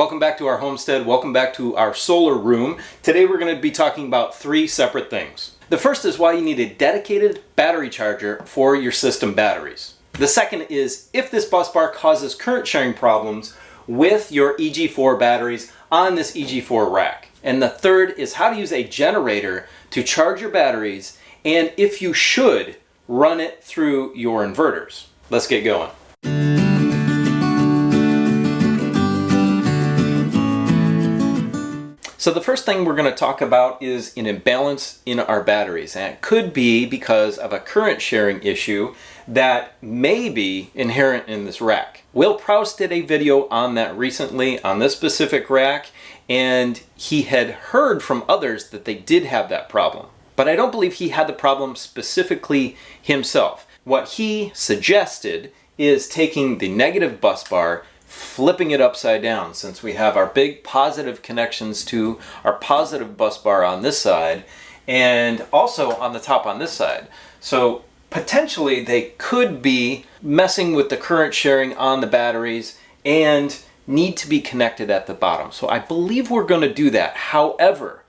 Welcome back to our homestead. Welcome back to our solar room. Today we're going to be talking about three separate things. The first is why you need a dedicated battery charger for your system batteries. The second is if this bus bar causes current sharing problems with your Eg4 batteries on this Eg4 rack. And the third is how to use a generator to charge your batteries and if you should run it through your inverters. Let's get going. So the first thing we're going to talk about is an imbalance in our batteries, and it could be because of a current sharing issue that may be inherent in this rack. Will Prowse did a video on that recently on this specific rack, and he had heard from others that they did have that problem. But I don't believe he had the problem specifically himself. What he suggested is taking the negative bus bar, flipping it upside down, since we have our big positive connections to our positive bus bar on this side and also on the top on this side. So potentially they could be messing with the current sharing on the batteries and need to be connected at the bottom. So I believe we're going to do that. However,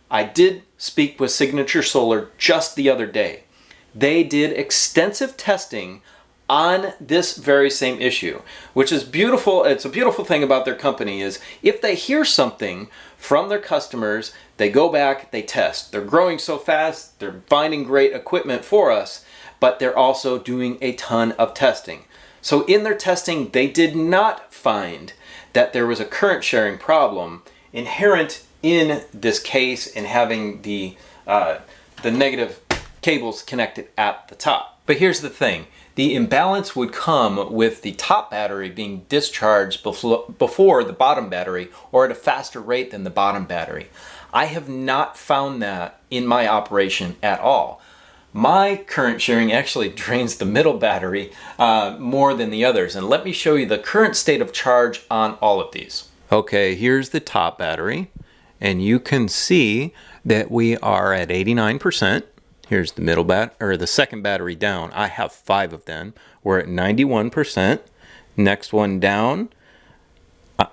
I did speak with Signature Solar just the other day. They did extensive testing on this very same issue, which is beautiful. It's a beautiful thing about their company is if they hear something from their customers, they go back, they test. They're growing so fast, they're finding great equipment for us, but they're also doing a ton of testing. So in their testing, they did not find that there was a current sharing problem inherent in this case in having the negative cables connected at the top. But here's the thing. The imbalance would come with the top battery being discharged before the bottom battery or at a faster rate than the bottom battery. I have not found that in my operation at all. My current sharing actually drains the middle battery more than the others. And let me show you the current state of charge on all of these. Okay, here's the top battery. And you can see that we are at 89%. Here's the middle the second battery down. I have 5 of them. We're at 91%. Next one down,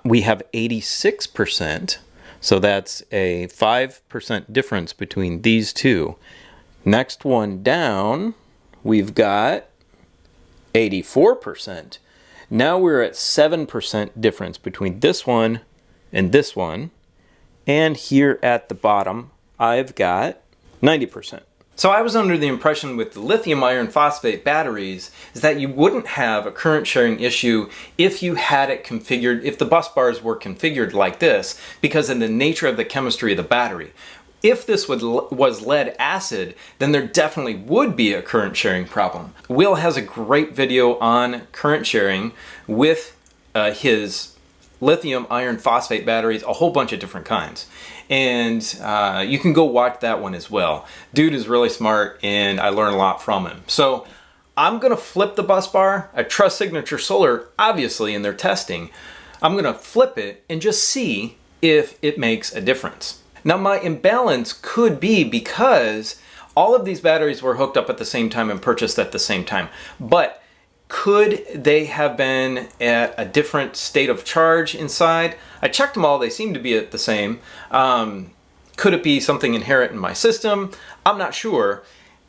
we have 86%. So that's a 5% difference between these two. Next one down, we've got 84%. Now we're at 7% difference between this one and this one. And here at the bottom, I've got 90%. So I was under the impression with the lithium iron phosphate batteries is that you wouldn't have a current sharing issue if you had it configured, if the bus bars were configured like this, because of the nature of the chemistry of the battery. If this was lead acid, then there definitely would be a current sharing problem. Will has a great video on current sharing with his lithium iron phosphate batteries, a whole bunch of different kinds. And you can go watch that one as well. Dude is really smart and I learned a lot from him. So I'm gonna flip the bus bar. I trust Signature Solar, obviously, in their testing. I'm gonna flip it and just see if it makes a difference. Now my imbalance could be because all of these batteries were hooked up at the same time and purchased at the same time. But could they have been at a different state of charge inside? I checked them all, they seem to be at the same. Could it be something inherent in my system? I'm not sure.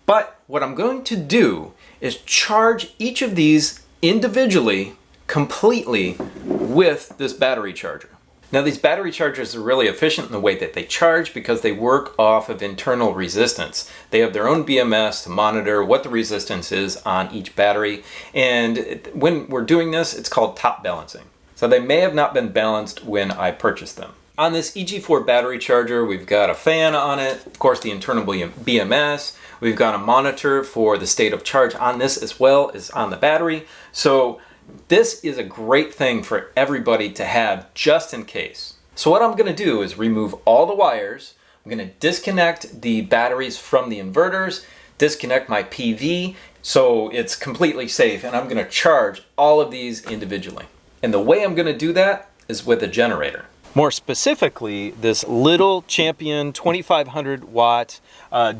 But what I'm going to do is charge each of these individually, completely, with this battery charger. Now these battery chargers are really efficient in the way that they charge because they work off of internal resistance. They have their own BMS to monitor what the resistance is on each battery. And when we're doing this, it's called top balancing. So they may have not been balanced when I purchased them. On this Eg4 battery charger, we've got a fan on it, of course the internal BMS. We've got a monitor for the state of charge on this as well as on the battery. So this is a great thing for everybody to have just in case. So what I'm going to do is remove all the wires. I'm going to disconnect the batteries from the inverters, disconnect my PV so it's completely safe, and I'm going to charge all of these individually. And the way I'm going to do that is with a generator. More specifically, this little Champion 2500 watt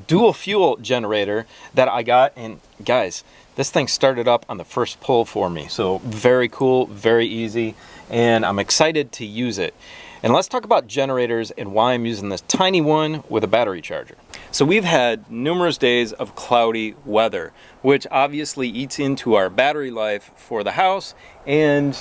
dual fuel generator that I got. And guys, this thing started up on the first pull for me. So very cool, very easy, and I'm excited to use it. And let's talk about generators and why I'm using this tiny one with a battery charger. So we've had numerous days of cloudy weather, which obviously eats into our battery life for the house and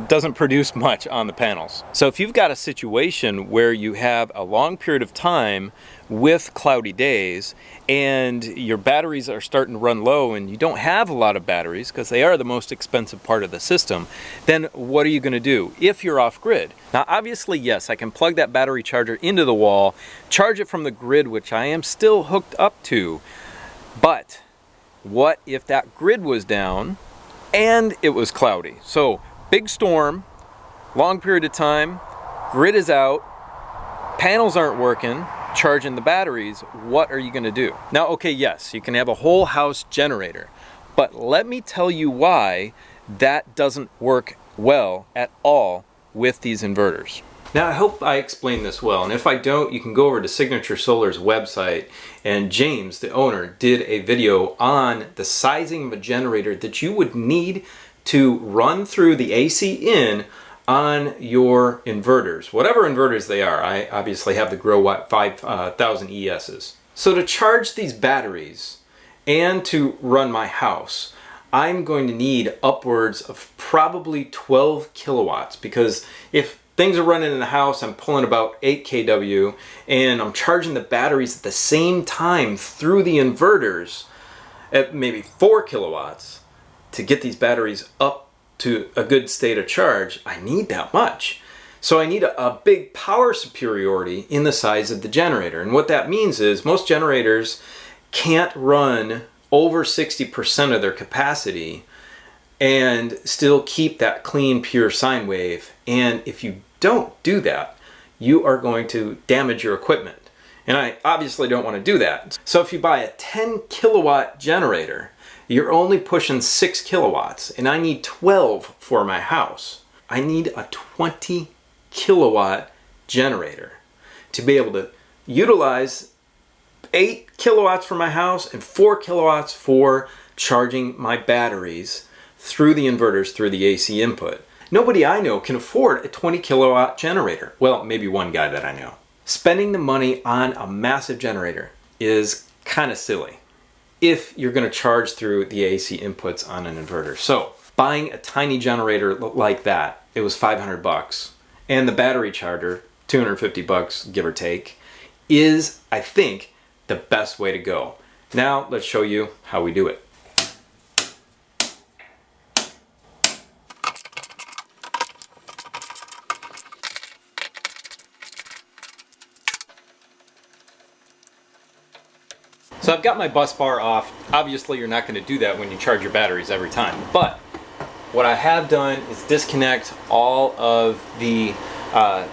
doesn't produce much on the panels. So if you've got a situation where you have a long period of time with cloudy days and your batteries are starting to run low and you don't have a lot of batteries because they are the most expensive part of the system, then what are you going to do if you're off grid? Now obviously, yes, I can plug that battery charger into the wall, charge it from the grid, which I am still hooked up to, but what if that grid was down and it was cloudy? So big storm, long period of time, grid is out, panels aren't working, charging the batteries, what are you going to do? Now, okay, yes, you can have a whole house generator, but let me tell you why that doesn't work well at all with these inverters. Now, I hope I explained this well, and if I don't, you can go over to Signature Solar's website, and James, the owner, did a video on the sizing of a generator that you would need to run through the AC in on your inverters, whatever inverters they are. I obviously have the GrowWatt 5000 ESs. So to charge these batteries and to run my house, I'm going to need upwards of probably 12 kilowatts, because if things are running in the house, I'm pulling about 8 kW, and I'm charging the batteries at the same time through the inverters at maybe 4 kilowatts to get these batteries up to a good state of charge. I need that much. So I need a big power superiority in the size of the generator. And what that means is most generators can't run over 60% of their capacity and still keep that clean, pure sine wave. And if you don't do that, you are going to damage your equipment. And I obviously don't want to do that. So if you buy a 10 kilowatt generator, you're only pushing 6 kilowatts, and I need 12 for my house. I need a 20 kilowatt generator to be able to utilize 8 kilowatts for my house and 4 kilowatts for charging my batteries through the inverters, through the AC input. Nobody I know can afford a 20 kilowatt generator. Well, maybe one guy that I know. Spending the money on a massive generator is kind of silly if you're going to charge through the AC inputs on an inverter. So buying a tiny generator like that, it was $500, and the battery charger, $250, give or take, is, I think, the best way to go. Now let's show you how we do it. So I've got my bus bar off. Obviously you're not going to do that when you charge your batteries every time, but what I have done is disconnect all of the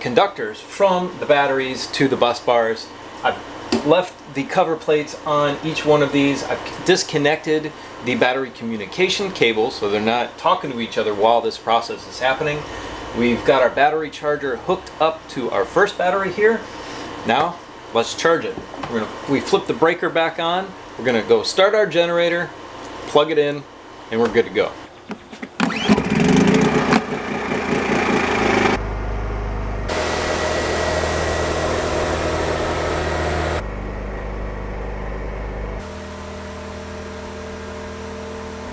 conductors from the batteries to the bus bars. I've left the cover plates on each one of these. I've disconnected the battery communication cable so they're not talking to each other while this process is happening. We've got our battery charger hooked up to our first battery here. Now let's charge it. We flip the breaker back on. We're gonna go start our generator, plug it in, and we're good to go.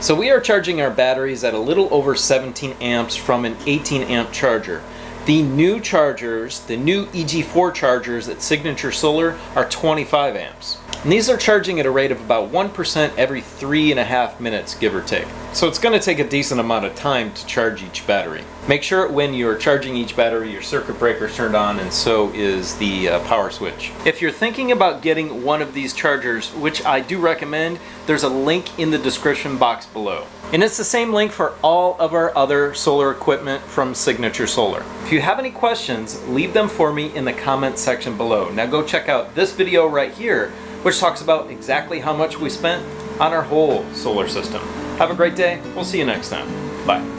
So we are charging our batteries at a little over 17 amps from an 18 amp charger. The new chargers, the new Eg4 chargers at Signature Solar, are 25 amps. And these are charging at a rate of about 1% every 3.5 minutes, give or take. So it's going to take a decent amount of time to charge each battery. Make sure when you're charging each battery, your circuit breaker is turned on, and so is the power switch. If you're thinking about getting one of these chargers, which I do recommend, there's a link in the description box below. And it's the same link for all of our other solar equipment from Signature Solar. If you have any questions, leave them for me in the comment section below. Now go check out this video right here, which talks about exactly how much we spent on our whole solar system. Have a great day. We'll see you next time. Bye.